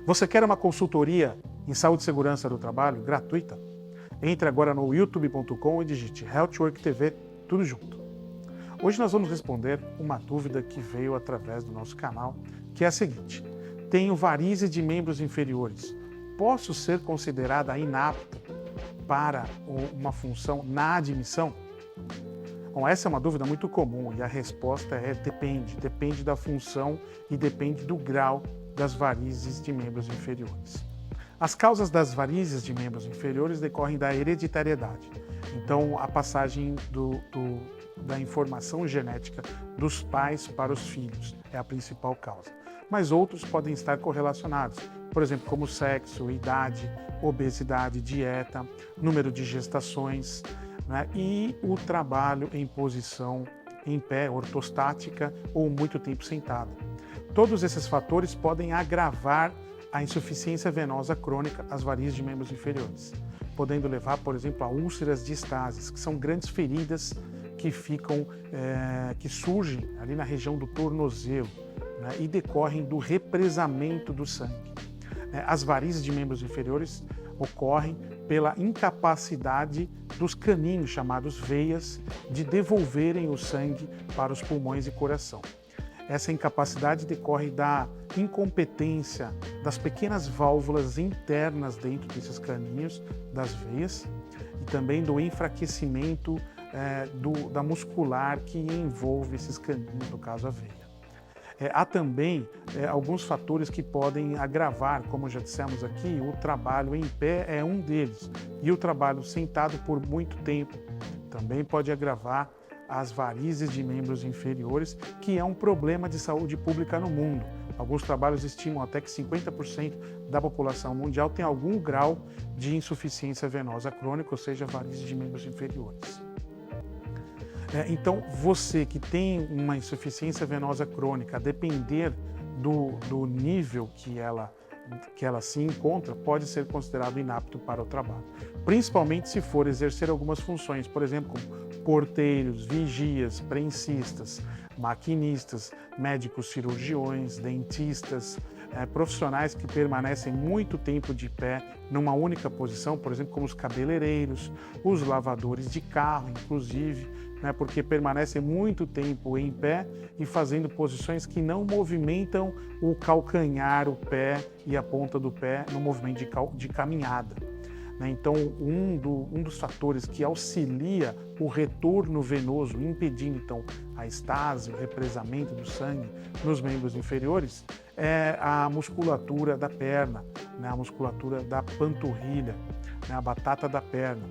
Você quer uma consultoria em saúde e segurança do trabalho gratuita? Entre agora no youtube.com e digite Healthwork TV, tudo junto. Hoje nós vamos responder uma dúvida que veio através do nosso canal, que é a seguinte: tenho varizes de membros inferiores. Posso ser considerada inapta para uma função na admissão? Bom, essa é uma dúvida muito comum e a resposta é depende da função e depende do grau das varizes de membros inferiores. As causas das varizes de membros inferiores decorrem da hereditariedade. Então, a passagem da informação genética dos pais para os filhos é a principal causa. Mas outros podem estar correlacionados, por exemplo, como sexo, idade, obesidade, dieta, número de gestações, né, e o trabalho em posição em pé, ortostática ou muito tempo sentado. Todos esses fatores podem agravar a insuficiência venosa crônica, as varizes de membros inferiores, podendo levar, por exemplo, a úlceras diástases, que são grandes feridas que que surgem ali na região do tornozelo, né, e decorrem do represamento do sangue. As varizes de membros inferiores ocorrem pela incapacidade dos caninhos, chamados veias, de devolverem o sangue para os pulmões e coração. Essa incapacidade decorre da incompetência das pequenas válvulas internas dentro desses caninhos, das veias, e também do enfraquecimento da muscular que envolve esses caninhos, no caso a veia. Há também alguns fatores que podem agravar, como já dissemos aqui, o trabalho em pé é um deles, e o trabalho sentado por muito tempo também pode agravar as varizes de membros inferiores, que é um problema de saúde pública no mundo. Alguns trabalhos estimam até que 50% da população mundial tem algum grau de insuficiência venosa crônica, ou seja, varizes de membros inferiores. Então, você que tem uma insuficiência venosa crônica, a depender do nível que ela se encontra, pode ser considerado inapto para o trabalho. Principalmente se for exercer algumas funções, por exemplo, como porteiros, vigias, prensistas, maquinistas, médicos cirurgiões, dentistas, profissionais que permanecem muito tempo de pé numa única posição, por exemplo, como os cabeleireiros, os lavadores de carro, inclusive, porque permanecem muito tempo em pé e fazendo posições que não movimentam o calcanhar, o pé e a ponta do pé no movimento de caminhada. Então, um dos fatores que auxilia o retorno venoso, impedindo então a estase, o represamento do sangue nos membros inferiores, é a musculatura da perna, a musculatura da panturrilha, a batata da perna.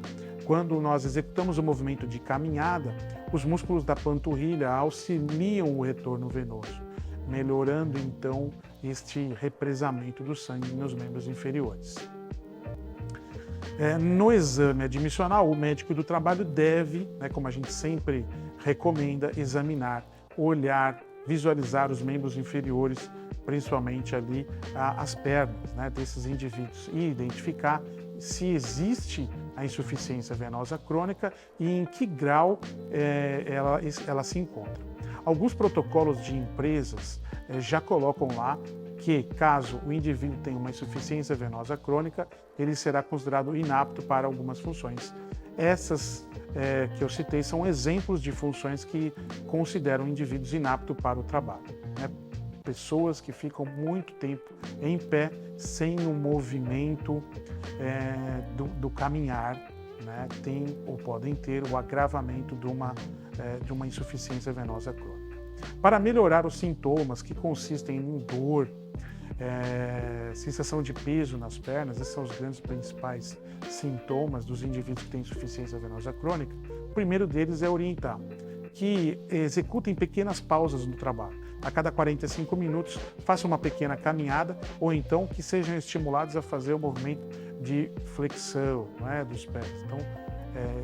Quando nós executamos o movimento de caminhada, os músculos da panturrilha auxiliam o retorno venoso, melhorando então este represamento do sangue nos membros inferiores. No exame admissional, o médico do trabalho deve, como a gente sempre recomenda, examinar, olhar, visualizar os membros inferiores, principalmente ali as pernas desses indivíduos, e identificar se existe a insuficiência venosa crônica e em que grau ela se encontra. Alguns protocolos de empresas já colocam lá que, caso o indivíduo tenha uma insuficiência venosa crônica, ele será considerado inapto para algumas funções. Essas que eu citei são exemplos de funções que consideram indivíduos inaptos para o trabalho. Pessoas que ficam muito tempo em pé, sem o movimento do caminhar, tem ou podem ter o agravamento de uma insuficiência venosa crônica. Para melhorar os sintomas, que consistem em dor, sensação de peso nas pernas, esses são os grandes principais sintomas dos indivíduos que têm insuficiência venosa crônica, o primeiro deles é orientar que executem pequenas pausas no trabalho. A cada 45 minutos, façam uma pequena caminhada, ou então que sejam estimulados a fazer o movimento de flexão dos pés. Então,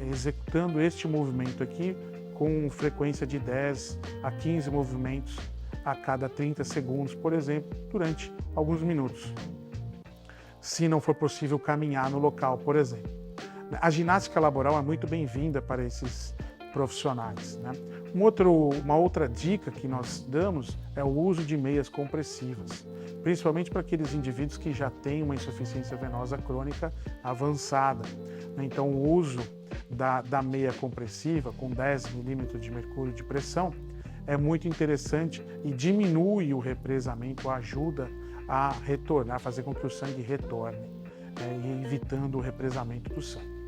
executando este movimento aqui com frequência de 10 a 15 movimentos a cada 30 segundos, por exemplo, durante alguns minutos. Se não for possível caminhar no local, por exemplo. A ginástica laboral é muito bem-vinda para esses profissionais. Uma outra dica que nós damos é o uso de meias compressivas, principalmente para aqueles indivíduos que já têm uma insuficiência venosa crônica avançada. Então, o uso da meia compressiva com 10 milímetros de mercúrio de pressão é muito interessante e diminui o represamento, ajuda a retornar, a fazer com que o sangue retorne, evitando o represamento do sangue.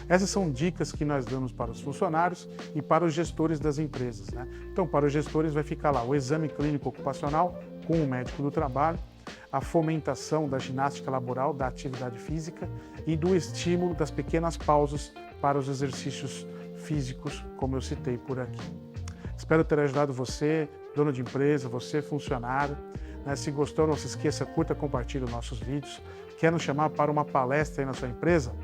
Essas são dicas que nós damos para os funcionários e para os gestores das empresas, né? Então, para os gestores vai ficar lá o exame clínico ocupacional com o médico do trabalho, a fomentação da ginástica laboral, da atividade física e do estímulo das pequenas pausas para os exercícios físicos, como eu citei por aqui. Espero ter ajudado você, dono de empresa, você, funcionário. Se gostou, não se esqueça, curta, compartilhe os nossos vídeos. Quer nos chamar para uma palestra aí na sua empresa?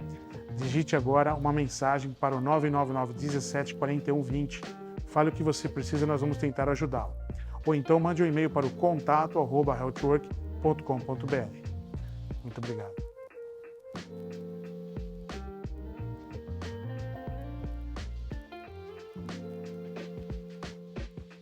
Digite agora uma mensagem para o 999 17 41 20. Fale o que você precisa e nós vamos tentar ajudá-lo. Ou então mande um e-mail para o contato@healthwork.com.br. Muito obrigado.